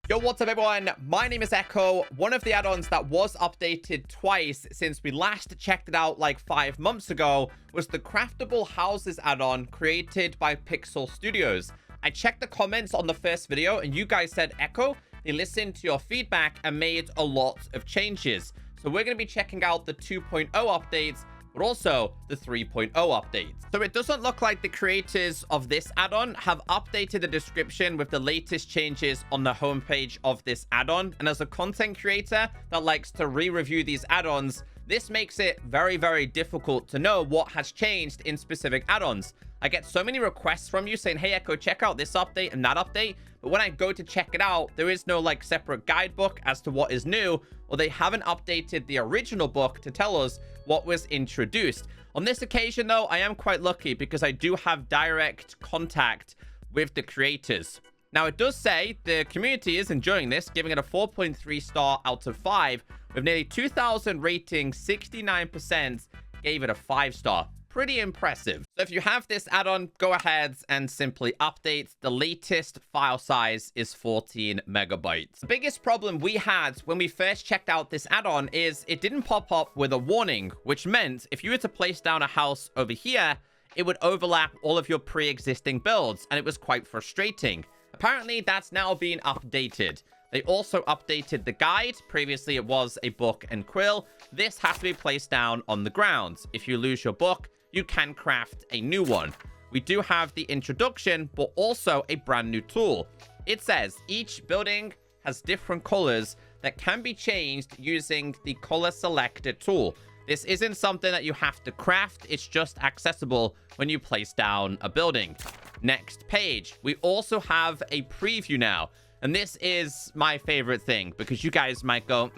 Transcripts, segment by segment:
Yo, what's up everyone? My name is Echo. One of the add-ons that was updated twice since we last checked it out like 5 months ago was the Craftable Houses add-on created by Pixel Studios. I checked the comments on the first video and you guys said, Echo, they listened to your feedback and made a lot of changes. So we're going to be checking out the 2.0 updates, but also the 3.0 updates. So it doesn't look like the creators of this add-on have updated the description with the latest changes on the homepage of this add-on. And as a content creator that likes to re-review these add-ons, this makes it very, very difficult to know what has changed in specific add-ons. I get so many requests from you saying, hey, Echo, check out this update and that update. But when I go to check it out, there is no like separate guidebook as to what is new, or they haven't updated the original book to tell us what was introduced. On this occasion, though, I am quite lucky because I do have direct contact with the creators. Now, it does say the community is enjoying this, giving it a 4.3 star out of 5. With nearly 2,000 ratings, 69% gave it a 5 star. Pretty impressive. So if you have this add-on, go ahead and simply update. The latest file size is 14 megabytes. The biggest problem we had when we first checked out this add-on is it didn't pop up with a warning, which meant if you were to place down a house over here, it would overlap all of your pre-existing builds, and it was quite frustrating. Apparently, that's now been updated. They also updated the guide. Previously, it was a book and quill. This has to be placed down on the ground. If you lose your book, you can craft a new one. We do have the introduction, but also a brand new tool. It says each building has different colors that can be changed using the color selector tool. This isn't something that you have to craft. It's just accessible when you place down a building. Next page. We also have a preview now. And this is my favorite thing because you guys might go,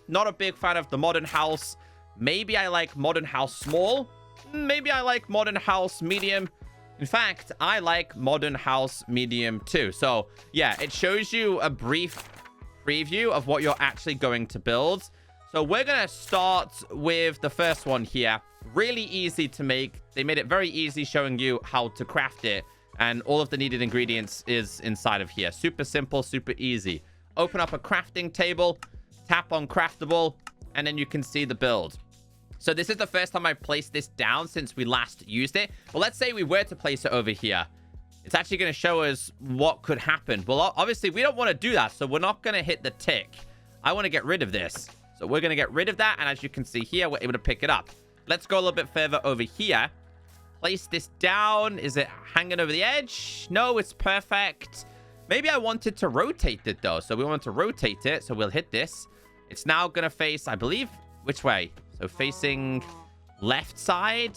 not a big fan of the modern house. Maybe I like modern house small. Maybe I like modern house medium. In fact, I like modern house medium too. So yeah, it shows you a brief preview of what you're actually going to build. So we're going to start with the first one here. Really easy to make. They made it very easy showing you how to craft it. And all of the needed ingredients is inside of here. Super simple, super easy. Open up a crafting table, tap on craftable, and then you can see the build. So this is the first time I've placed this down since we last used it. Well, let's say we were to place it over here. It's actually going to show us what could happen. Well, obviously, we don't want to do that, so we're not going to hit the tick. I want to get rid of this. So we're going to get rid of that, and as you can see here, we're able to pick it up. Let's go a little bit further over here. Place this down. Is it hanging over the edge? No, it's perfect. Maybe I wanted to rotate it, though. So we want to rotate it, so we'll hit this. It's now going to face, I believe, which way? So facing left side.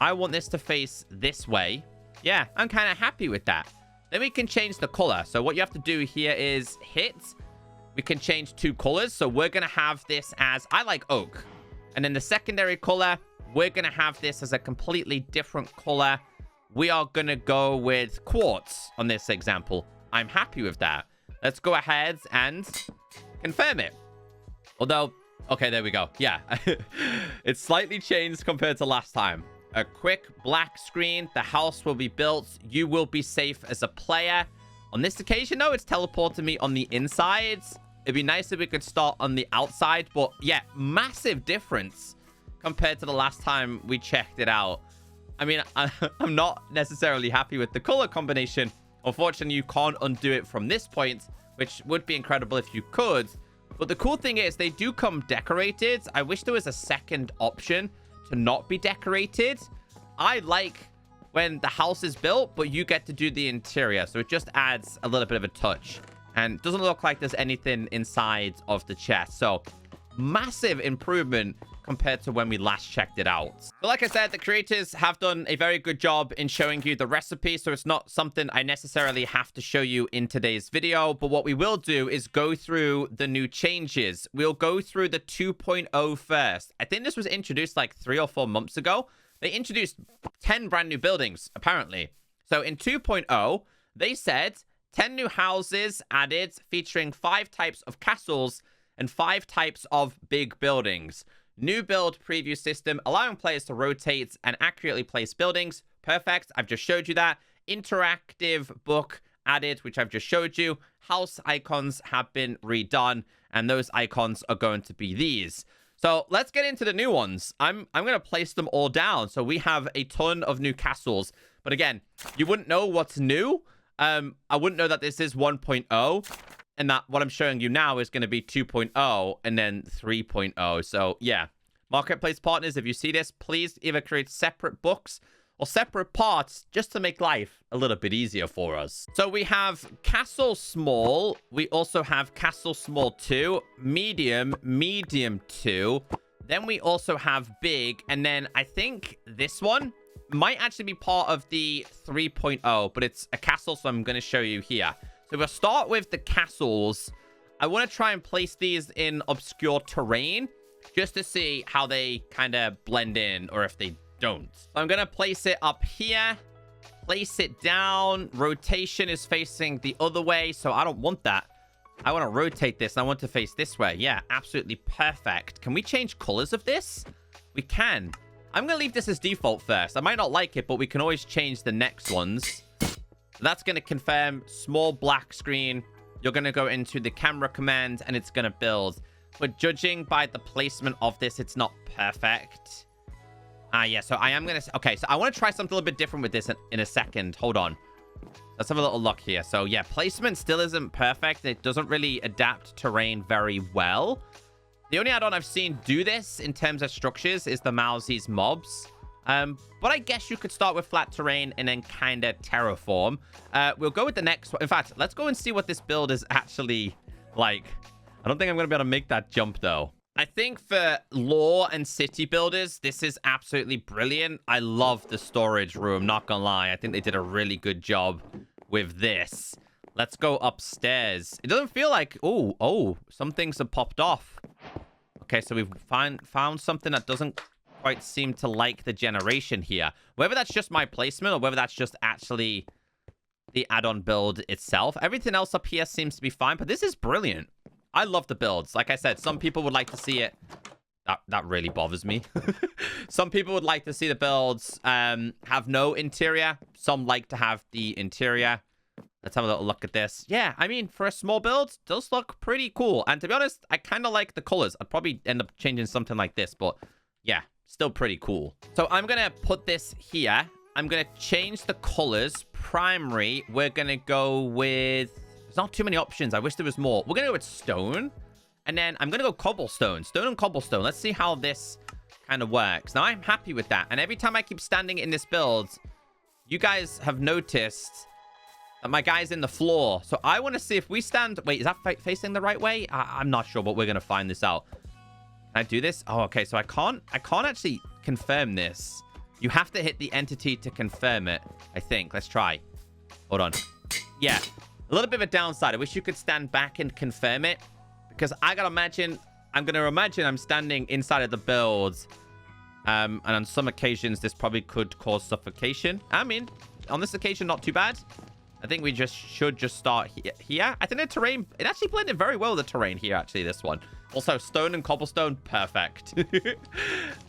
I want this to face this way. Yeah, I'm kind of happy with that. Then we can change the color. So what you have to do here is hit. We can change 2 colors. So we're going to have this as, I like oak. And then the secondary color, we're going to have this as a completely different color. We are going to go with quartz on this example. I'm happy with that. Let's go ahead and confirm it. Although, okay, there we go. Yeah, it's slightly changed compared to last time. A quick black screen. The house will be built. You will be safe as a player. On this occasion, though, it's teleporting me on the inside. It'd be nice if we could start on the outside. But yeah, massive difference compared to the last time we checked it out. I mean, I'm not necessarily happy with the color combination. Unfortunately, you can't undo it from this point, which would be incredible if you could. But the cool thing is they do come decorated. I wish there was a second option to not be decorated. I like when the house is built, but you get to do the interior. So it just adds a little bit of a touch. And it doesn't look like there's anything inside of the chest. So massive improvement compared to when we last checked it out. But like I said, the creators have done a very good job in showing you the recipe, so it's not something I necessarily have to show you in today's video. But what we will do is go through the new changes. We'll go through the 2.0 first. I think this was introduced like 3 or 4 months ago. They introduced 10 brand new buildings, apparently. So in 2.0, they said 10 new houses added featuring 5 types of castles and 5 types of big buildings. New build preview system, allowing players to rotate and accurately place buildings. Perfect. I've just showed you that. Interactive book added, which I've just showed you. house icons have been redone, and those icons are going to be these. So let's get into the new ones. I'm going to place them all down. So we have a ton of new castles. But again, you wouldn't know what's new. I wouldn't know that this is 1.0. And that what I'm showing you now is going to be 2.0 and then 3.0. So yeah, marketplace partners, if you see this, please either create separate books or separate parts just to make life a little bit easier for us. So we have Castle Small. We also have Castle Small 2, Medium, Medium 2. Then we also have Big. And then I think this one might actually be part of the 3.0, but it's a castle, so I'm going to show you here. So we'll start with the castles. I want to try and place these in obscure terrain just to see how they kind of blend in or if they don't. So I'm going to place it up here, place it down. Rotation is facing the other way, so I don't want that. I want to rotate this. I want to face this way. Yeah, absolutely perfect. Can we change colors of this? We can. I'm going to leave this as default first. I might not like it, but we can always change the next ones. That's going to confirm small black screen. You're going to go into the camera command and it's going to build. But judging by the placement of this, it's not perfect. Yeah, so I am going to... Okay, so I want to try something a little bit different with this in a second. Hold on. Let's have a little look here. So yeah, placement still isn't perfect. It doesn't really adapt terrain very well. The only add-on I've seen do this in terms of structures is the Mousy's mobs. But I guess you could start with flat terrain and then kind of terraform. We'll go with the next one. In fact, let's go and see what this build is actually like. I don't think I'm going to be able to make that jump, though. I think for lore and city builders, this is absolutely brilliant. I love the storage room, not gonna lie. I think they did a really good job with this. Let's go upstairs. It doesn't feel like... Oh, some things have popped off. Okay, so we've found something that doesn't quite seem to like the generation here. Whether that's just my placement or whether that's just actually the add-on build itself. Everything else up here seems to be fine, but this is brilliant. I love the builds. Like I said, some people would like to see it. That really bothers me. Some people would like to see the builds have no interior. Some like to have the interior. Let's have a little look at this. Yeah, I mean, for a small build, it does look pretty cool. And to be honest, I kind of like the colors. I'd probably end up changing something like this, but yeah, still pretty cool. So I'm going to put this here. I'm going to change the colors. Primary, we're going to go with... There's not too many options. I wish there was more. We're going to go with stone. And then I'm going to go cobblestone. Stone and cobblestone. Let's see how this kind of works. Now, I'm happy with that. And every time I keep standing in this build, you guys have noticed that my guy's in the floor. So I want to see if we stand... Wait, is that facing the right way? I'm not sure, but we're going to find this out. Can I do this? Oh, okay. So I can't actually confirm this. You have to hit the entity to confirm it, I think. Let's try. Hold on. Yeah. A little bit of a downside. I wish you could stand back and confirm it. Because I'm going to imagine I'm standing inside of the build. And on some occasions, this probably could cause suffocation. I mean, on this occasion, not too bad. I think we should just start here. I think the terrain, it actually blended very well with the terrain here, actually, this one. Also, stone and cobblestone, perfect.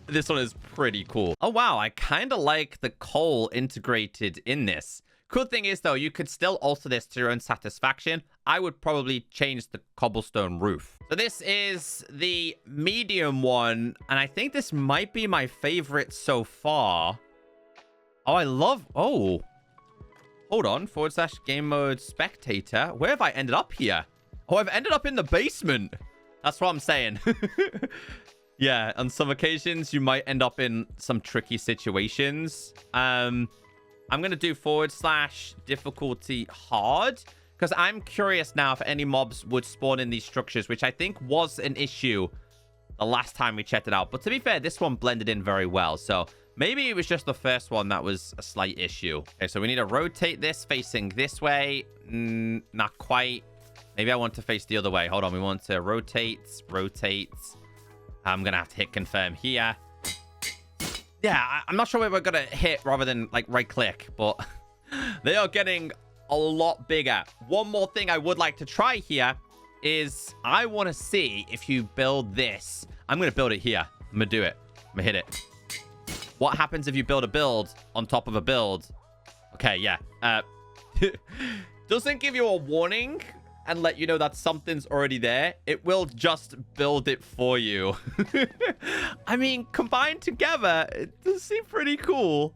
This one is pretty cool. Oh, wow. I kind of like the coal integrated in this. Cool thing is, though, you could still alter this to your own satisfaction. I would probably change the cobblestone roof. So this is the medium one, and I think this might be my favorite so far. Oh, I love... Oh. Hold on. / game mode spectator. Where have I ended up here? Oh, I've ended up in the basement. That's what I'm saying. Yeah, on some occasions, you might end up in some tricky situations. I'm going to do / difficulty hard because I'm curious now if any mobs would spawn in these structures, which I think was an issue the last time we checked it out. But to be fair, this one blended in very well. So maybe it was just the first one that was a slight issue. Okay, so we need to rotate this facing this way. Not quite. Maybe I want to face the other way. Hold on. We want to rotate. I'm going to have to hit confirm here. Yeah, I'm not sure where we're going to hit rather than like right click, but they are getting a lot bigger. One more thing I would like to try here is I want to see if you build this. I'm going to build it here. I'm going to do it. I'm going to hit it. What happens if you build a build on top of a build? Okay, yeah. Doesn't give you a warning. and let you know that something's already there, it will just build it for you. I mean, combined together, it does seem pretty cool.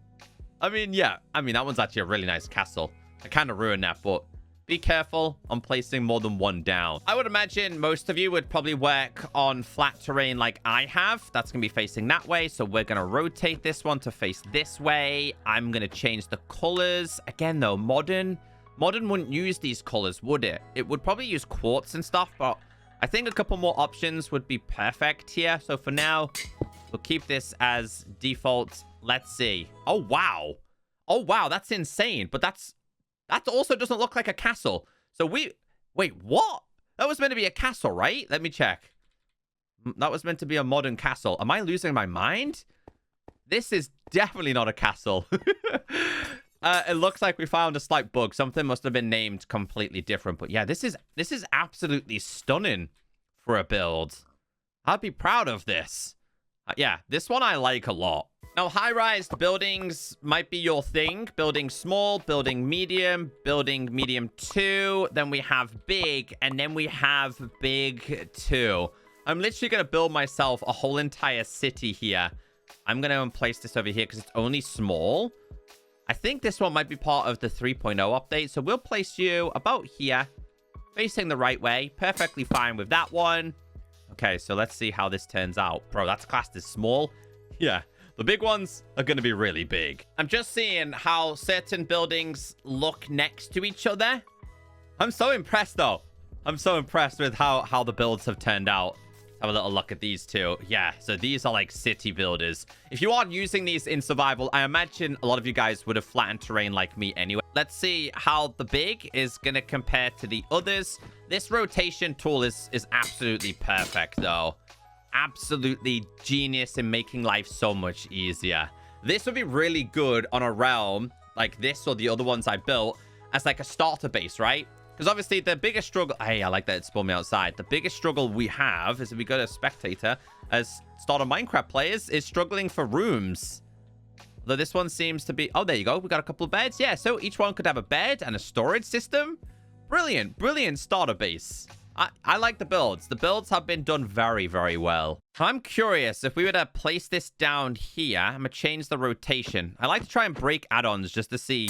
I mean, yeah. I mean, that one's actually a really nice castle. I kind of ruined that, but be careful on placing more than one down. I would imagine most of you would probably work on flat terrain like I have. That's going to be facing that way. So we're going to rotate this one to face this way. I'm going to change the colors. Again, though, modern wouldn't use these colors, would it? It would probably use quartz and stuff, but I think a couple more options would be perfect here. So for now, we'll keep this as default. Let's see. Oh, wow. Oh, wow. That's insane. But that also doesn't look like a castle. So wait, what? That was meant to be a castle, right? Let me check. That was meant to be a modern castle. Am I losing my mind? This is definitely not a castle. It looks like we found a slight bug. Something must have been named completely different. But yeah, this is absolutely stunning for a build. I'd be proud of this. Yeah, this one I like a lot. Now, high-rise buildings might be your thing. Building small, building medium 2. Then we have big, and then we have big 2. I'm literally going to build myself a whole entire city here. I'm going to place this over here because it's only small. I think this one might be part of the 3.0 update. So we'll place you about here, facing the right way. Perfectly fine with that one. Okay, so let's see how this turns out. Bro, that's classed as small. Yeah. The big ones are going to be really big. I'm just seeing how certain buildings look next to each other. I'm so impressed, though. I'm so impressed with how the builds have turned out. Have a little look at these two. Yeah, so these are like city builders. If you aren't using these in survival, I imagine a lot of you guys would have flattened terrain like me anyway. Let's see how the big is going to compare to the others. This rotation tool is absolutely perfect, though. Absolutely genius in making life so much easier. This would be really good on a realm like this or the other ones I built as like a starter base, right? Because obviously the biggest struggle... Hey, I like that it spawned me outside. The biggest struggle we have is if we go to spectator as starter Minecraft players is struggling for rooms. Though this one seems to be... Oh, there you go. We got a couple of beds. Yeah, so each one could have a bed and a storage system. Brilliant. Brilliant starter base. I like the builds. The builds have been done very, very well. I'm curious if we were to place this down here. I'm going to change the rotation. I like to try and break add-ons just to see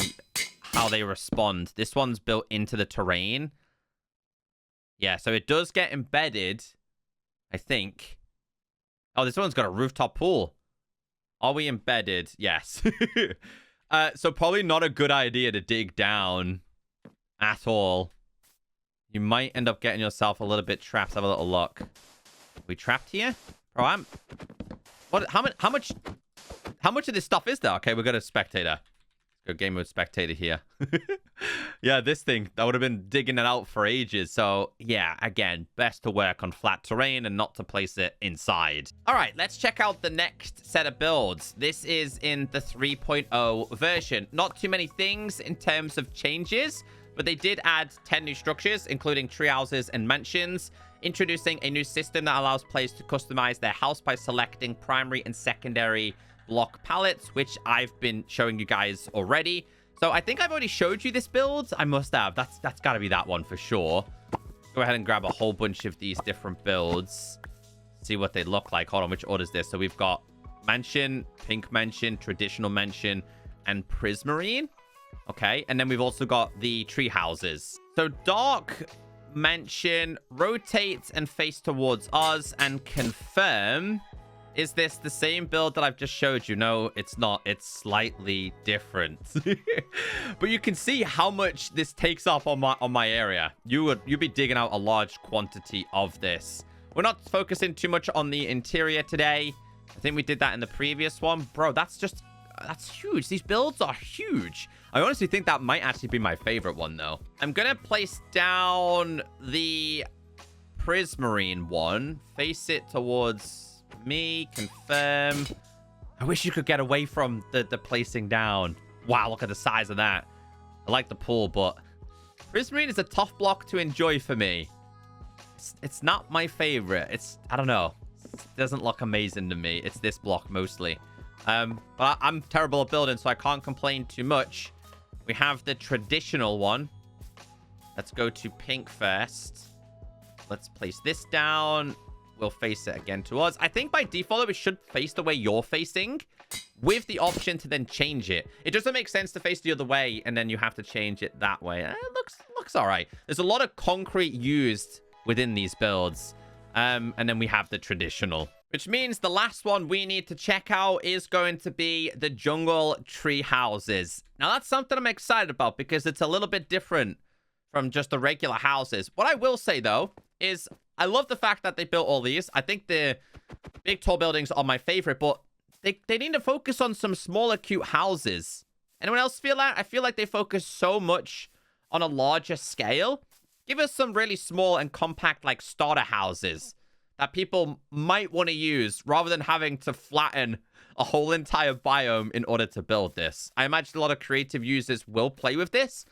how they respond. This one's built into the terrain. Yeah, so it does get embedded, I think. Oh, this one's got a rooftop pool. Are we embedded? Yes. So probably not a good idea to dig down at all. You might end up getting yourself a little bit trapped. Have a little look. Are we trapped here? Bro, how much of this stuff is there? Okay, we've got a spectator. Let's go game mode spectator here. Yeah, this thing, that would have been digging it out for ages. So yeah, again, best to work on flat terrain and not to place it inside. All right, let's check out the next set of builds. This is in the 3.0 version. Not too many things in terms of changes, but they did add 10 new structures, including tree houses and mansions, introducing a new system that allows players to customize their house by selecting primary and secondary block palettes, which I've been showing you guys already. So I think I've already showed you this build. I must have. That's got to be that one for sure. Go ahead and grab a whole bunch of these different builds. See what they look like. Hold on, which order is this? So we've got mansion, pink mansion, traditional mansion, and prismarine. Okay, and then we've also got the tree houses. So dark mansion rotates and face towards us and confirm. Is this the same build that I've just showed you? No, it's not. It's slightly different. But you can see how much this takes up on my area. You'd be digging out a large quantity of this. We're not focusing too much on the interior today. I think we did that in the previous one. Bro, that's huge. These builds are huge. I honestly think that might actually be my favorite one, though. I'm going to place down the prismarine one. Face it towards me. Confirm. I wish you could get away from the placing down. Wow, look at the size of that. I like the pool, but prismarine is a tough block to enjoy for me. It's not my favorite. I don't know. It doesn't look amazing to me. It's this block mostly. But I'm terrible at building, so I can't complain too much. We have the traditional one. Let's go to pink first. Let's place this down. We'll face it again towards. I think by default, it should face the way you're facing with the option to then change it. It doesn't make sense to face the other way and then you have to change it that way. It looks all right. There's a lot of concrete used within these builds. And then we have the traditional, which means the last one we need to check out is going to be the jungle tree houses. Now, that's something I'm excited about because it's a little bit different from just the regular houses. What I will say, though, is I love the fact that they built all these. I think the big tall buildings are my favorite, but they need to focus on some smaller, cute houses. Anyone else feel that? I feel like they focus so much on a larger scale. Give us some really small and compact, like, starter houses that people might want to use rather than having to flatten a whole entire biome in order to build this. I imagine a lot of creative users will play with this,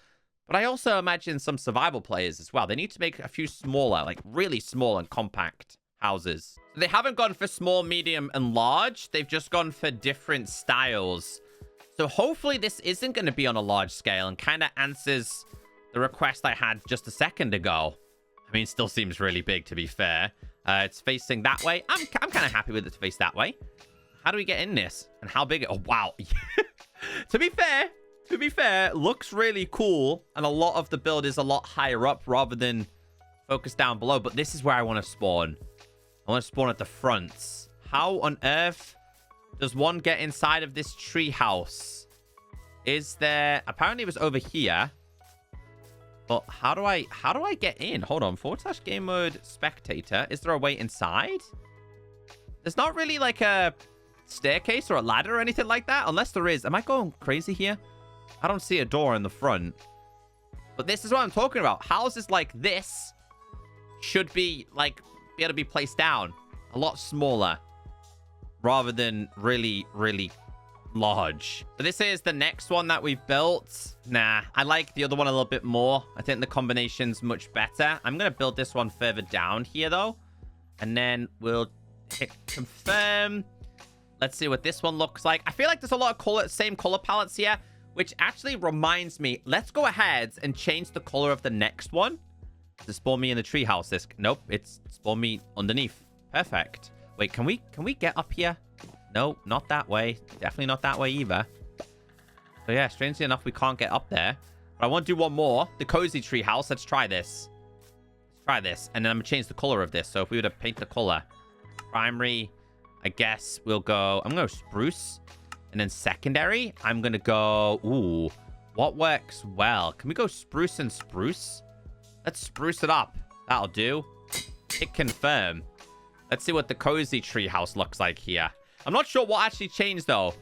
but I also imagine some survival players as well. They need to make a few smaller, like really small and compact houses. They haven't gone for small, medium, and large. They've just gone for different styles. So hopefully this isn't going to be on a large scale and kind of answers the request I had just a second ago. I mean, it still seems really big, to be fair. It's facing that way. I'm kind of happy with it to face that way. How do we get in this? And how big? Oh, wow. To be fair, looks really cool. And a lot of the build is a lot higher up rather than focused down below. But this is where I want to spawn. I want to spawn at the fronts. How on earth does one get inside of this tree house? Is there... Apparently it was over here. But how do I get in? Hold on. / game mode spectator. Is there a way inside? There's not really like a staircase or a ladder or anything like that. Unless there is. Am I going crazy here? I don't see a door in the front. But this is what I'm talking about. Houses like this should be like be able to be placed down a lot smaller rather than really, really large. So this is the next one that we've built. Nah, I like the other one a little bit more. I think the combination's much better. I'm going to build this one further down here, though. And then we'll hit confirm. Let's see what this one looks like. I feel like there's a lot of same color palettes here, which actually reminds me, let's go ahead and change the color of the next one. Does it spawn me in the treehouse? Nope, it's spawn me underneath. Perfect. Wait, can we get up here? No, not that way. Definitely not that way either. So yeah, strangely enough, we can't get up there. But I want to do one more. The cozy tree house. Let's try this. Let's try this. And then I'm going to change the color of this. So if we were to paint the color. Primary, I guess we'll go... I'm going to go spruce. And then secondary, I'm going to go... Ooh, what works well? Can we go spruce and spruce? Let's spruce it up. That'll do. Hit confirm. Let's see what the cozy tree house looks like here. I'm not sure what actually changed, though.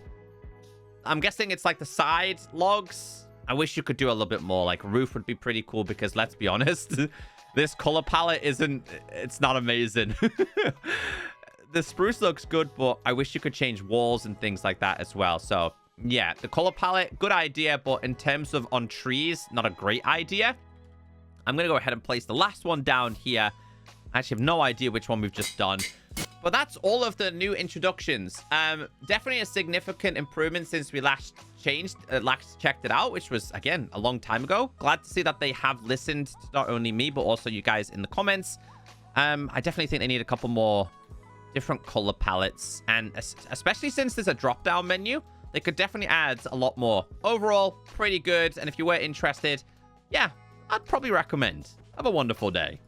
I'm guessing it's like the side logs. I wish you could do a little bit more. Like, roof would be pretty cool because, let's be honest, this color palette it's not amazing. The spruce looks good, but I wish you could change walls and things like that as well. So, yeah, the color palette, good idea, but in terms of on trees, not a great idea. I'm going to go ahead and place the last one down here. I actually have no idea which one we've just done. But that's all of the new introductions. Definitely a significant improvement since we last checked it out, which was, again, a long time ago. Glad to see that they have listened to not only me, but also you guys in the comments. I definitely think they need a couple more different color palettes. And especially since there's a drop-down menu, they could definitely add a lot more. Overall, pretty good. And if you were interested, yeah, I'd probably recommend. Have a wonderful day.